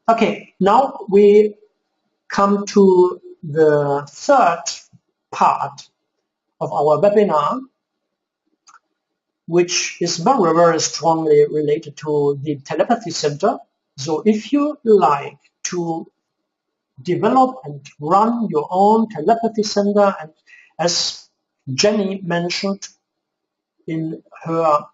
Okay, now we come to the third part of our webinar, which is very, very strongly related to the telepathy center. So if you like to develop and run your own telepathy center, and as Jenny mentioned in her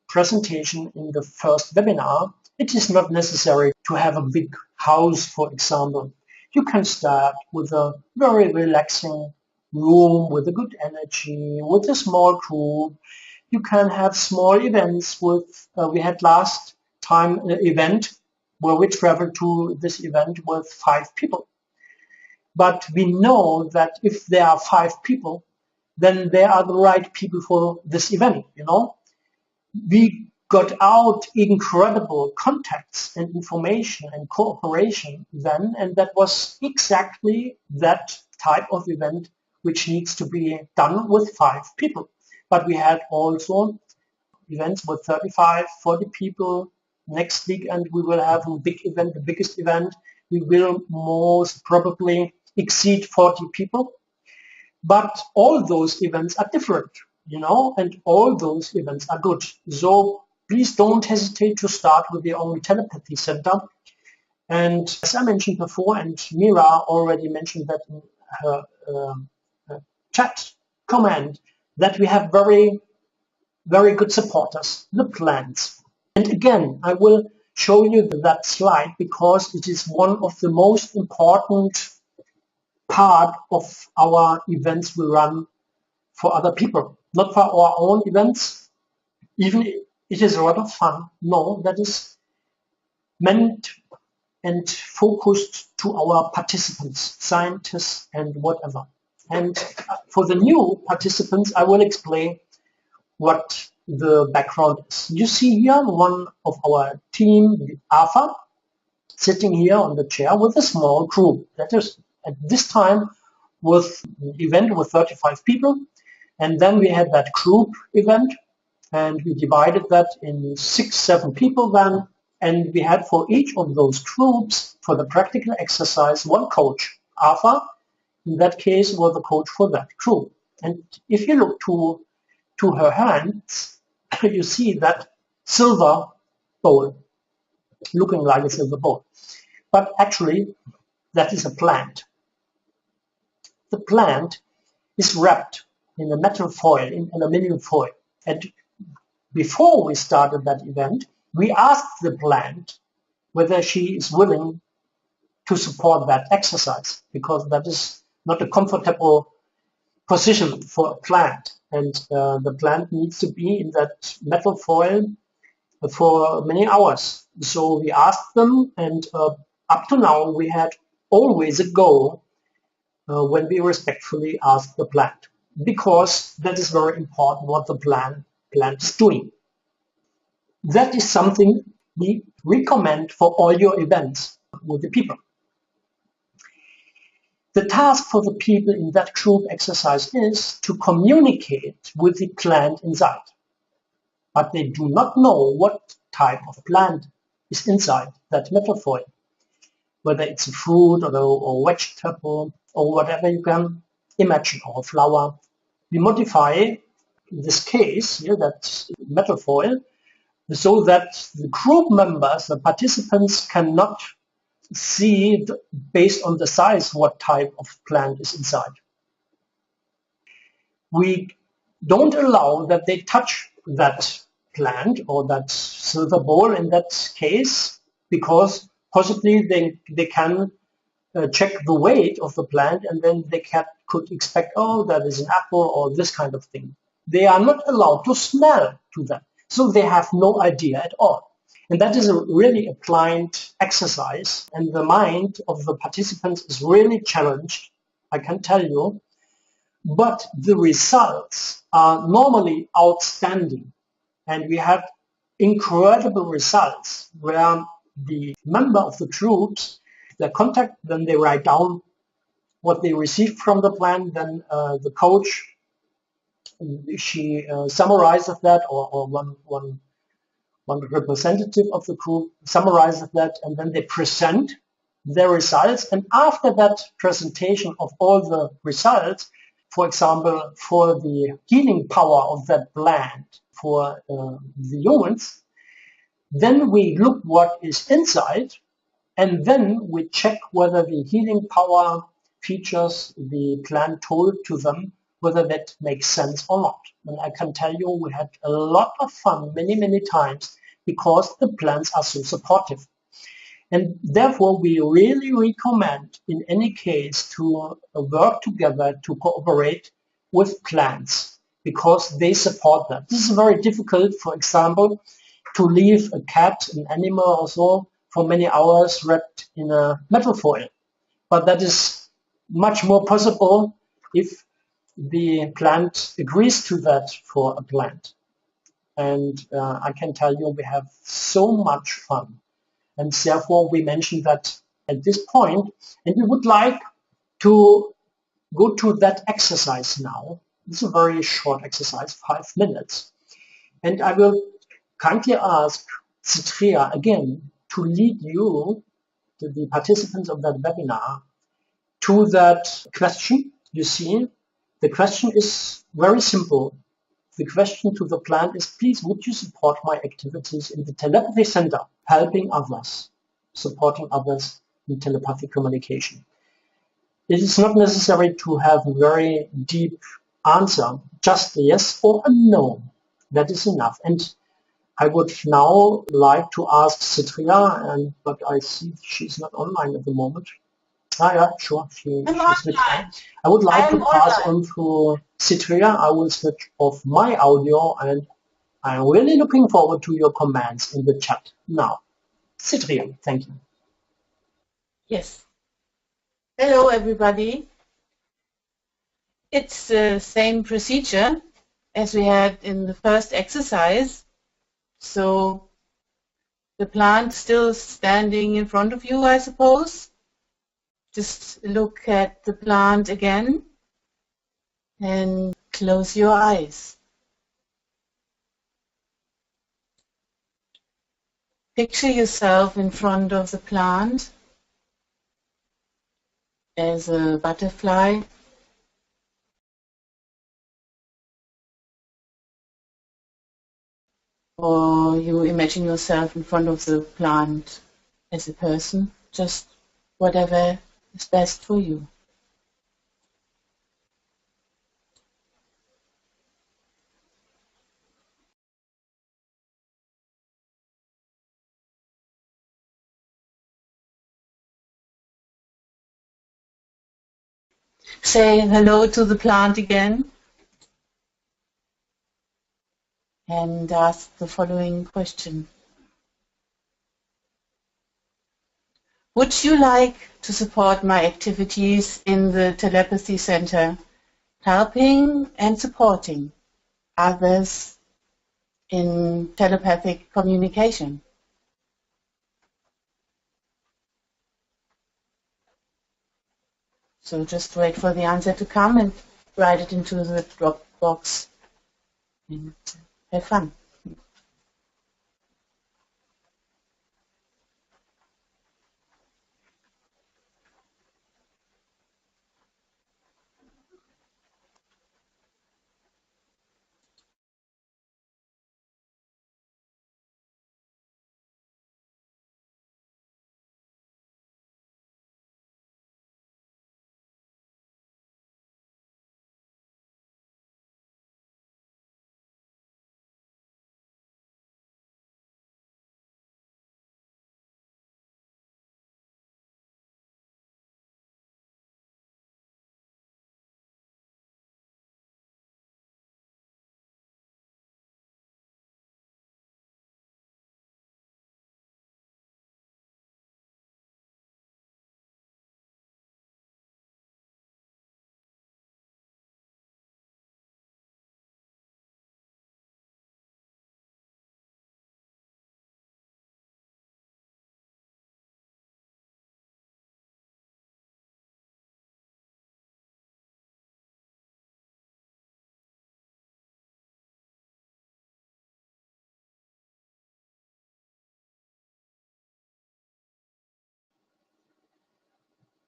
presentation in the first webinar, it is not necessary to have a big house, for example. You can start with a very relaxing room with a good energy, with a small group. You can have small events with, we had last time an event where we traveled to this event with 5 people. But we know that if there are 5 people, then they are the right people for this event, you know. We got out incredible contacts and information and cooperation then, and that was exactly that type of event which needs to be done with 5 people. But we had also events with 35, 40 people. Next weekend we will have a big event, the biggest event. We will most probably exceed 40 people. But all those events are different, you know, and all those events are good. So please don't hesitate to start with your own telepathy center. And as I mentioned before, and Mira already mentioned that in her chat comment, that we have very, very good supporters, the plants. And again, I will show you that slide because it is one of the most important part of our events we run for other people, not for our own events. Even it is a lot of fun. No, that is meant and focused to our participants, scientists and whatever. And for the new participants, I will explain what the background is. You see here one of our team, Arthur, sitting here on the chair with a small group. That is at this time with an event with 35 people. And then we had that group event, and we divided that in 6, 7 people then. And we had for each of those groups, for the practical exercise, one coach. Arthur, in that case, was the coach for that group. And if you look to her hands, you see that silver bowl, looking like a silver bowl. But actually, that is a plant. The plant is wrapped in a metal foil, in aluminum foil. And before we started that event, we asked the plant whether she is willing to support that exercise, because that is not a comfortable position for a plant. And the plant needs to be in that metal foil for many hours. So we asked them, and up to now we had always a go when we respectfully ask the plant, because that is very important what the plant is doing. That is something we recommend for all your events with the people. The task for the people in that group exercise is to communicate with the plant inside. But they do not know what type of plant is inside that metal foil, whether it's a fruit or vegetable or whatever you can imagine, or a flower. We modify, in this case, here, that metal foil, so that the group members, the participants, cannot see based on the size what type of plant is inside. We don't allow that they touch that plant or that silver bowl in that case, because possibly they can check the weight of the plant, and then they could expect, oh, that is an apple or this kind of thing. They are not allowed to smell to that, so they have no idea at all. And that is really a blind exercise, and the mind of the participants is really challenged, I can tell you. But the results are normally outstanding, and we had incredible results where the member of the groups, their contact, then they write down what they received from the plant, then the coach, she summarizes that, or one one representative of the group summarizes that, and then they present their results. And after that presentation of all the results, for example, for the healing power of that plant for the humans, then we look what is inside, and then we check whether the healing power features the plant told to them, whether that makes sense or not. And I can tell you we had a lot of fun many, many times because the plants are so supportive. And therefore, we really recommend in any case to work together, to cooperate with plants because they support that. This is very difficult, for example, to leave a cat, an animal or so, for many hours wrapped in a metal foil. But that is much more possible if the plant agrees to that for a plant. And I can tell you we have so much fun. And therefore we mentioned that at this point, and we would like to go to that exercise now. This is a very short exercise, 5 minutes. And I will kindly ask Citria again to lead you, to the participants of that webinar, to that question. You see, the question is very simple. The question to the plant is, please, would you support my activities in the telepathy center, helping others, supporting others in telepathic communication? It is not necessary to have a very deep answer, just a yes or a no. That is enough. And I would now like to ask Citria, but I see she's not online at the moment. Yeah, sure. She's with me. I would like to pass on to Citria. I will switch off my audio, and I'm really looking forward to your comments in the chat now. Citria, thank you. Yes. Hello, everybody. It's the same procedure as we had in the first exercise. So the plant still standing in front of you, I suppose. Just look at the plant again and close your eyes. Picture yourself in front of the plant as a butterfly. Or you imagine yourself in front of the plant as a person, just whatever is best for you. Say hello to the plant again and ask the following question. Would you like to support my activities in the telepathy center, helping and supporting others in telepathic communication? So just wait for the answer to come and write it into the drop box and have fun.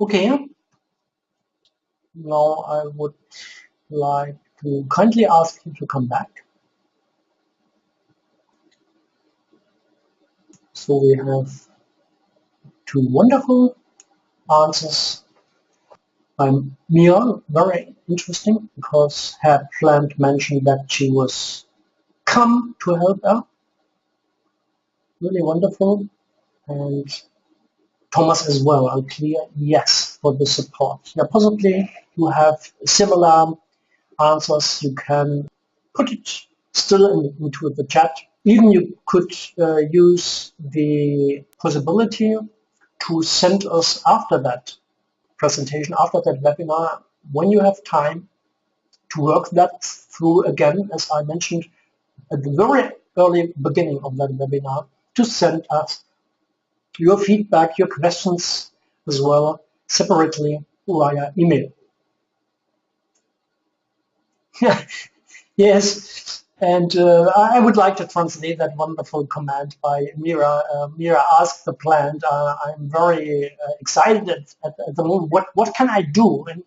Okay, now I would like to kindly ask you to come back. So we have two wonderful answers by Mia, very interesting because her plant mentioned that she was come to help her. Really wonderful. And Thomas as well, a clear yes for the support. Yeah, possibly you have similar answers. You can put it still into the chat. Even you could use the possibility to send us after that presentation, after that webinar, when you have time to work that through again, as I mentioned at the very early beginning of that webinar, to send us your feedback, your questions as well, separately via email. Yes, and I would like to translate that wonderful comment by Mira. Mira asked the plant, I'm very excited at the moment, what can I do? And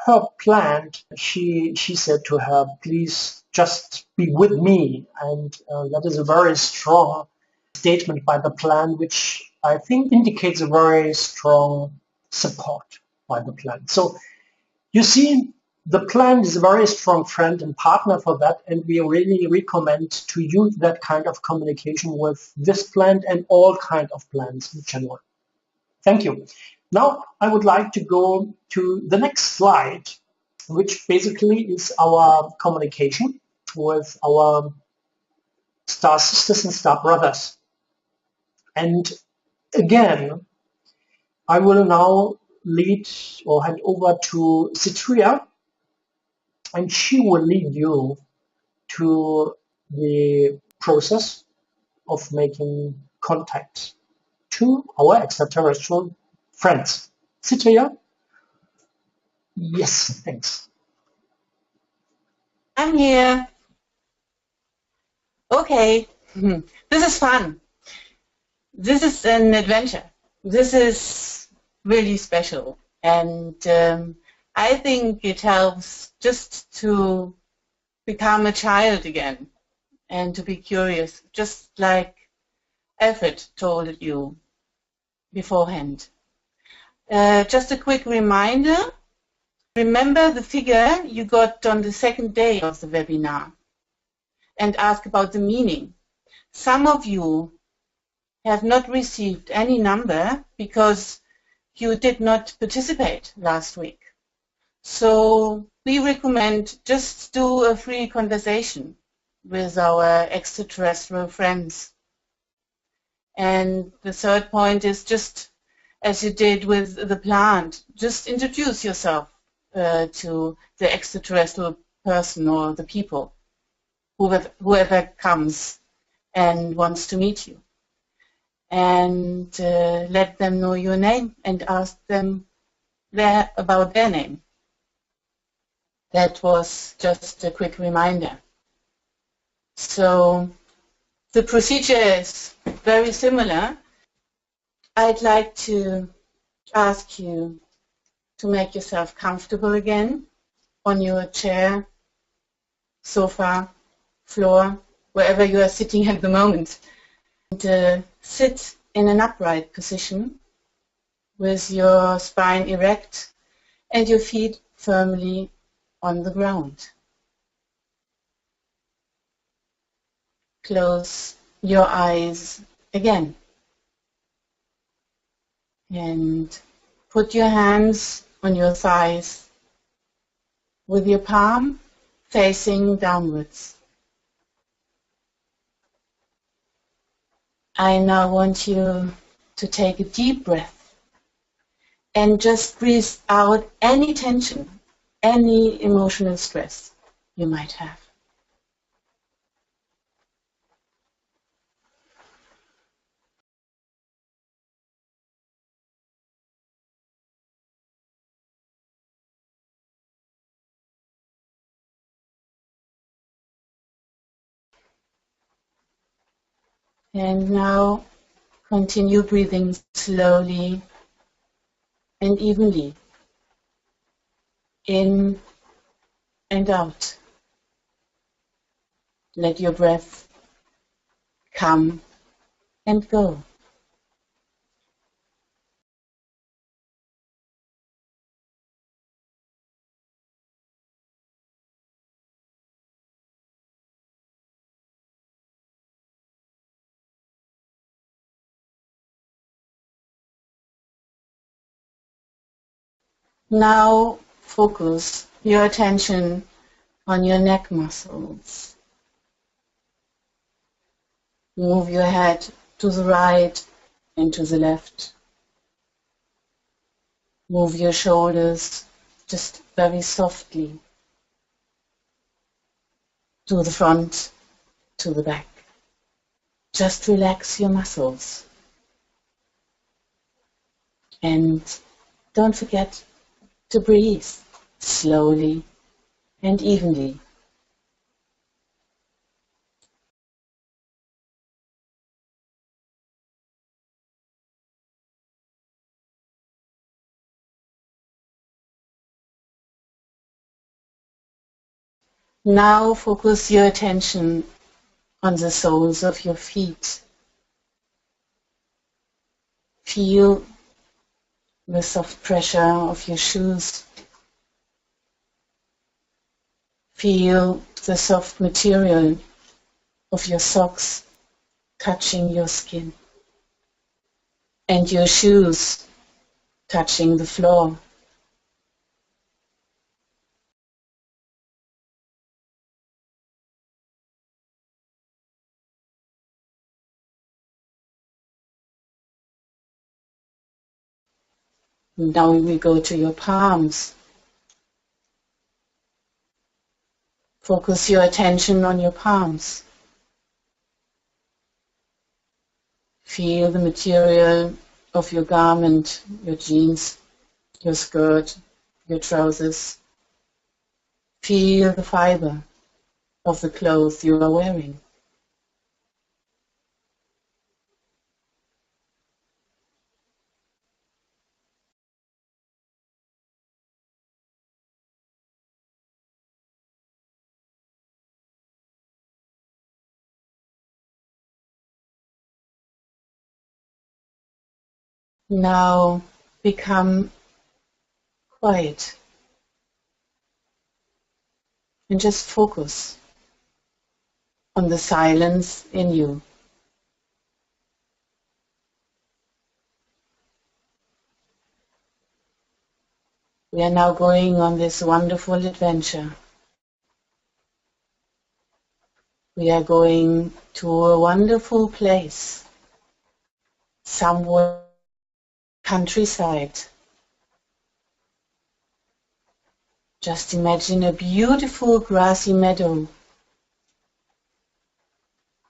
her plant, she said to her, please just be with me. And that is a very strong statement by the plant, which I think indicates a very strong support by the plant. So you see, the plant is a very strong friend and partner for that, and we really recommend to use that kind of communication with this plant and all kinds of plants in general. Thank you. Now I would like to go to the next slide, which basically is our communication with our star sisters and star brothers. And again, I will now lead or hand over to Citria, and she will lead you to the process of making contact to our extraterrestrial friends. Citria? Yes, thanks. I'm here. Okay. This is fun. This is an adventure. This is really special. And I think it helps just to become a child again and to be curious, just like Alfred told you beforehand. Just a quick reminder, remember the figure you got on the second day of the webinar and ask about the meaning. Some of you have not received any number because you did not participate last week. So we recommend just do a free conversation with our extraterrestrial friends. And the third point is just as you did with the plant, just introduce yourself to the extraterrestrial person or the people, whoever comes and wants to meet you. And let them know your name and ask them about their name. That was just a quick reminder. So the procedure is very similar. I'd like to ask you to make yourself comfortable again on your chair, sofa, floor, wherever you are sitting at the moment. And sit in an upright position with your spine erect and your feet firmly on the ground. Close your eyes again and put your hands on your thighs with your palm facing downwards. I now want you to take a deep breath and just breathe out any tension, any emotional stress you might have. And now continue breathing slowly and evenly, in and out. Let your breath come and go. Now focus your attention on your neck muscles. Move your head to the right and to the left. Move your shoulders just very softly to the front, to the back. Just relax your muscles. And don't forget to breathe slowly and evenly. Now focus your attention on the soles of your feet. Feel the soft pressure of your shoes. Feel the soft material of your socks touching your skin and your shoes touching the floor. Now we go to your palms. Focus your attention on your palms. Feel the material of your garment, your jeans, your skirt, your trousers. Feel the fiber of the clothes you are wearing. Now become quiet and just focus on the silence in you. We are now going on this wonderful adventure. We are going to a wonderful place, somewhere countryside. Just imagine a beautiful grassy meadow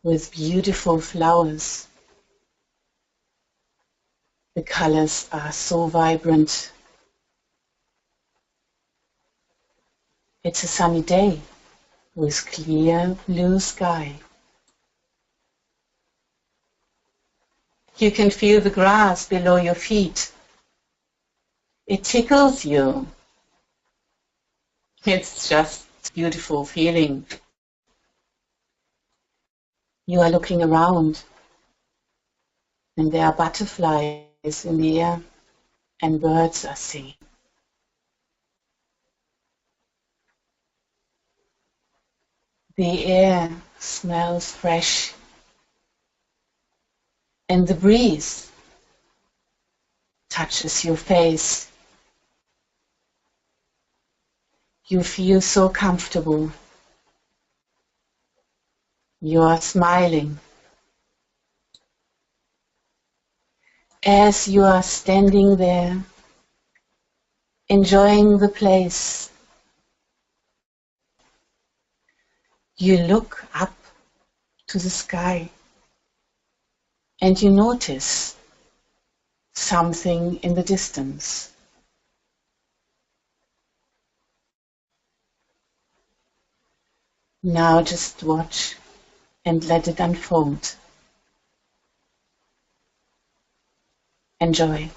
with beautiful flowers. The colors are so vibrant. It's a sunny day with clear blue sky. You can feel the grass below your feet. It tickles you. It's just a beautiful feeling. You are looking around, and there are butterflies in the air, and birds are singing. The air smells fresh, and the breeze touches your face. You feel so comfortable. You are smiling. As you are standing there, enjoying the place, you look up to the sky and you notice something in the distance. Now just watch and let it unfold. Enjoy.